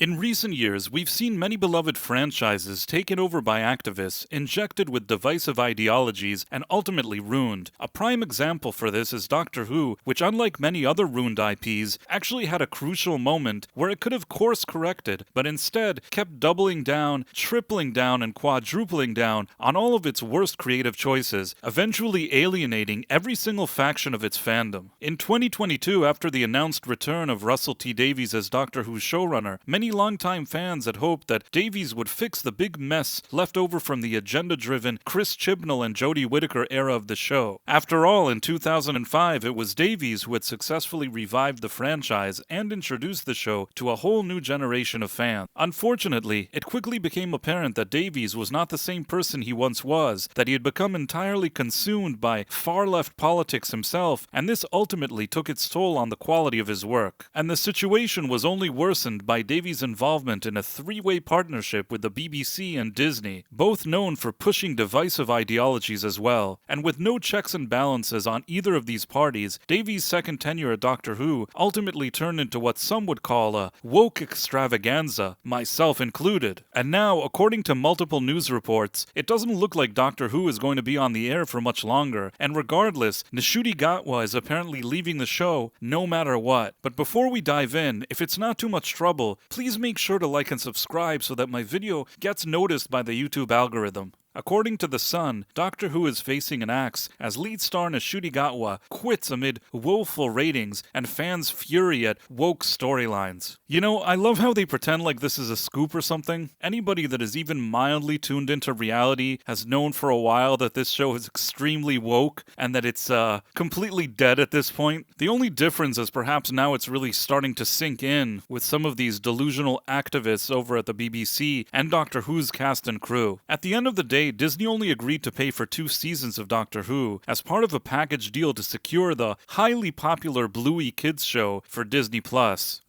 In recent years, we've seen many beloved franchises taken over by activists, injected with divisive ideologies, and ultimately ruined. A prime example for this is Doctor Who, which unlike many other ruined IPs, actually had a crucial moment where it could have course-corrected, but instead kept doubling down, tripling down, and quadrupling down on all of its worst creative choices, eventually alienating every single faction of its fandom. In 2022, after the announced return of Russell T Davies as Doctor Who's showrunner, many longtime fans had hoped that Davies would fix the big mess left over from the agenda-driven Chris Chibnall and Jodie Whittaker era of the show. After all, in 2005, it was Davies who had successfully revived the franchise and introduced the show to a whole new generation of fans. Unfortunately, it quickly became apparent that Davies was not the same person he once was, that he had become entirely consumed by far-left politics himself, and this ultimately took its toll on the quality of his work. And the situation was only worsened by Davies' involvement in a three-way partnership with the BBC and Disney, both known for pushing divisive ideologies as well. And with no checks and balances on either of these parties, Davies' second tenure at Doctor Who ultimately turned into what some would call a woke extravaganza, myself included. And now, according to multiple news reports, it doesn't look like Doctor Who is going to be on the air for much longer, and regardless, Ncuti Gatwa is apparently leaving the show no matter what. But before we dive in, if it's not too much trouble, please make sure to like and subscribe so that my video gets noticed by the YouTube algorithm. According to The Sun, Doctor Who is facing an axe as lead star Ncuti Gatwa quits amid woeful ratings and fans' fury at woke storylines. You know, I love how they pretend like this is a scoop or something. Anybody that is even mildly tuned into reality has known for a while that this show is extremely woke and that it's completely dead at this point. The only difference is perhaps now it's really starting to sink in with some of these delusional activists over at the BBC and Doctor Who's cast and crew. At the end of the day, Disney only agreed to pay for 2 seasons of Doctor Who as part of a package deal to secure the highly popular Bluey kids show for Disney+.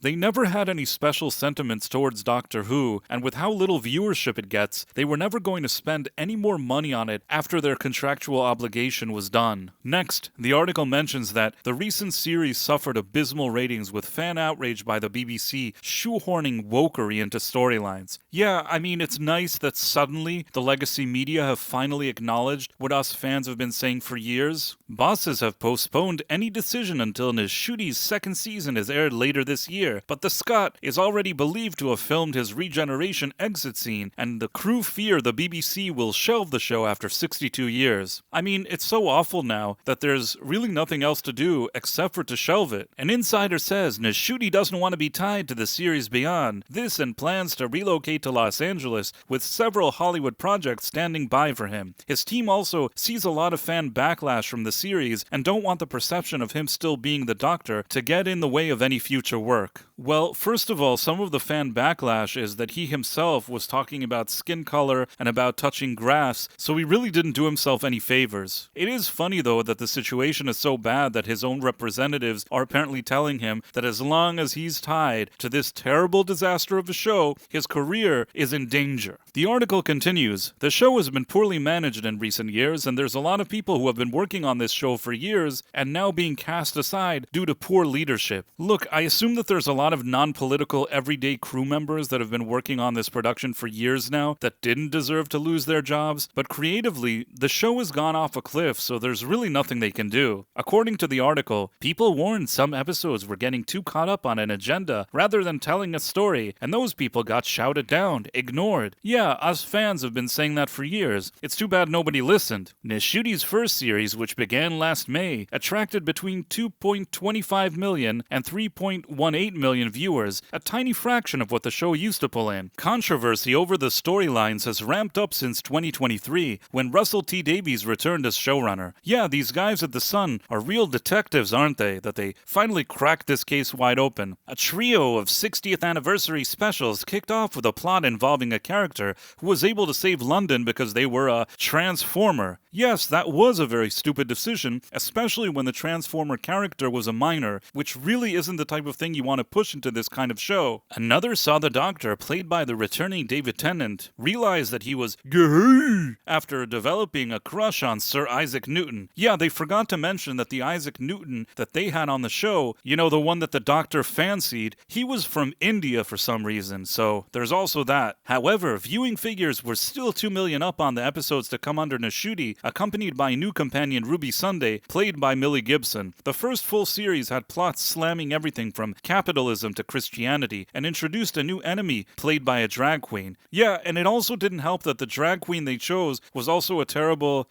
They never had any special sentiments towards Doctor Who, and with how little viewership it gets, they were never going to spend any more money on it after their contractual obligation was done. Next, the article mentions that the recent series suffered abysmal ratings with fan outrage by the BBC shoehorning wokery into storylines. Yeah, I mean, it's nice that suddenly the legacy media have finally acknowledged what us fans have been saying for years. Bosses have postponed any decision until Ncuti's second season is aired later this year, but the Scot is already believed to have filmed his regeneration exit scene, and the crew fear the BBC will shelve the show after 62 years. I mean, it's so awful now that there's really nothing else to do except for to shelve it. An insider says Ncuti doesn't want to be tied to the series beyond this and plans to relocate to Los Angeles with several Hollywood projects standing by for him. His team also sees a lot of fan backlash from the series and don't want the perception of him still being the Doctor to get in the way of any future work. Well, first of all, some of the fan backlash is that he himself was talking about skin color and about touching grass, so he really didn't do himself any favors. It is funny though that the situation is so bad that his own representatives are apparently telling him that as long as he's tied to this terrible disaster of a show, his career is in danger. The article continues, the show has been poorly managed in recent years, and there's a lot of people who have been working on this show for years and now being cast aside due to poor leadership. Look, I assume that there's a lot of non-political everyday crew members that have been working on this production for years now that didn't deserve to lose their jobs, but creatively, the show has gone off a cliff, so there's really nothing they can do. According to the article, people warned some episodes were getting too caught up on an agenda rather than telling a story, and those people got shouted down, ignored. Yeah, us fans have been saying that for years. It's too bad nobody listened. Ncuti's first series, which began last May, attracted between 2.25 million and 3.18 million viewers, a tiny fraction of what the show used to pull in. Controversy over the storylines has ramped up since 2023, when Russell T Davies returned as showrunner. Yeah, these guys at The Sun are real detectives, aren't they? That they finally cracked this case wide open. A trio of 60th anniversary specials kicked off with a plot involving a character who was able to save London because they were a transformer. Yes, that was a very stupid decision, especially when the transformer character was a minor, which really isn't the type of thing you want to put push into this kind of show. Another saw the Doctor, played by the returning David Tennant, realize that he was gay after developing a crush on Sir Isaac Newton. Yeah, they forgot to mention that the Isaac Newton that they had on the show, you know, the one that the Doctor fancied, he was from India for some reason, so there's also that. However, viewing figures were still 2 million up on the episodes to come under Ncuti, accompanied by new companion Ruby Sunday, played by Millie Gibson. The first full series had plots slamming everything from capitalism to Christianity, and introduced a new enemy, played by a drag queen. Yeah, and it also didn't help that the drag queen they chose was also a terrible,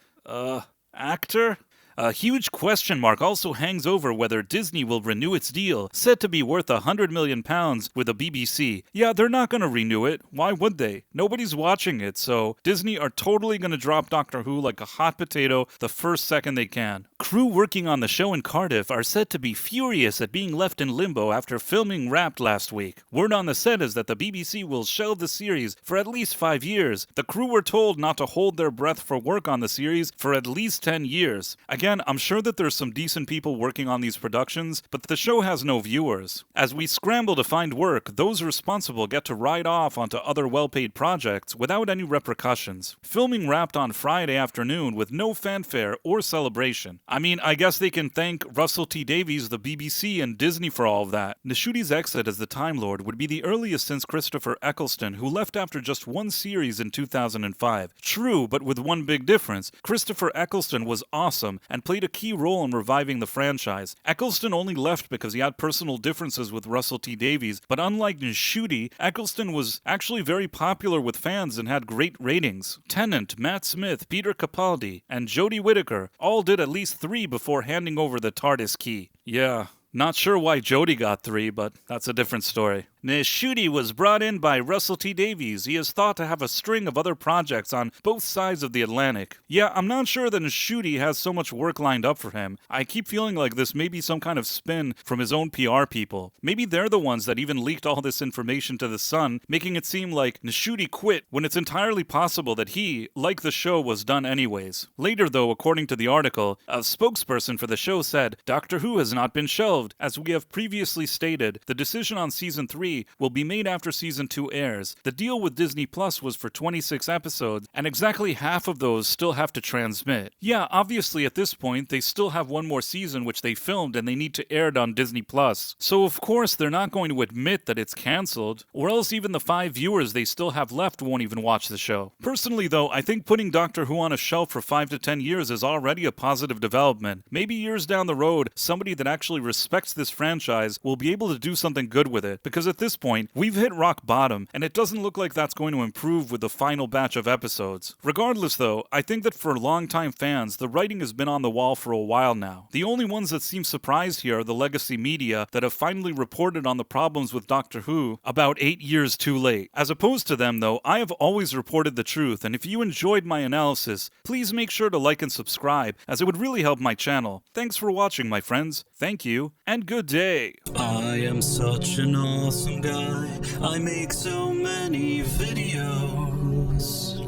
actor? A huge question mark also hangs over whether Disney will renew its deal, said to be worth £100 million with the BBC. Yeah, they're not going to renew it. Why would they? Nobody's watching it, so Disney are totally going to drop Doctor Who like a hot potato the first second they can. Crew working on the show in Cardiff are said to be furious at being left in limbo after filming Wrapped last week. Word on the set is that the BBC will shelve the series for at least 5 years. The crew were told not to hold their breath for work on the series for at least 10 years. Again, I'm sure that there's some decent people working on these productions, but the show has no viewers. As we scramble to find work, those responsible get to ride off onto other well-paid projects without any repercussions. Filming wrapped on Friday afternoon with no fanfare or celebration. I mean, I guess they can thank Russell T Davies, the BBC, and Disney for all of that. Ncudi's exit as the Time Lord would be the earliest since Christopher Eccleston, who left after just one series in 2005. True, but with one big difference. Christopher Eccleston was awesome and played a key role in reviving the franchise. Eccleston only left because he had personal differences with Russell T Davies, but unlike Ncuti, Eccleston was actually very popular with fans and had great ratings. Tennant, Matt Smith, Peter Capaldi, and Jodie Whittaker all did at least 3 before handing over the TARDIS key. Yeah. Not sure why Jodie got 3, but that's a different story. Ncuti was brought in by Russell T Davies. He is thought to have a string of other projects on both sides of the Atlantic. Yeah, I'm not sure that Ncuti has so much work lined up for him. I keep feeling like this may be some kind of spin from his own PR people. Maybe they're the ones that even leaked all this information to The Sun, making it seem like Ncuti quit when it's entirely possible that he, like the show, was done anyways. Later though, according to the article, a spokesperson for the show said, "Doctor Who has not been shelved. As we have previously stated, the decision on Season 3 will be made after Season 2 airs. The deal with Disney Plus was for 26 episodes, and exactly half of those still have to transmit. Yeah, obviously at this point, they still have one more season which they filmed and they need to air it on Disney Plus. So of course, they're not going to admit that it's cancelled, or else even the 5 viewers they still have left won't even watch the show. Personally though, I think putting Doctor Who on a shelf for 5 to 10 years is already a positive development. Maybe years down the road, somebody that actually respects this franchise will be able to do something good with it, because at this point, we've hit rock bottom, and it doesn't look like that's going to improve with the final batch of episodes. Regardless though, I think that for longtime fans, the writing has been on the wall for a while now. The only ones that seem surprised here are the legacy media that have finally reported on the problems with Doctor Who about 8 years too late. As opposed to them though, I have always reported the truth, and if you enjoyed my analysis, please make sure to like and subscribe, as it would really help my channel. Thanks for watching, my friends. Thank you, and good day. I am such an awesome guy. I make so many videos.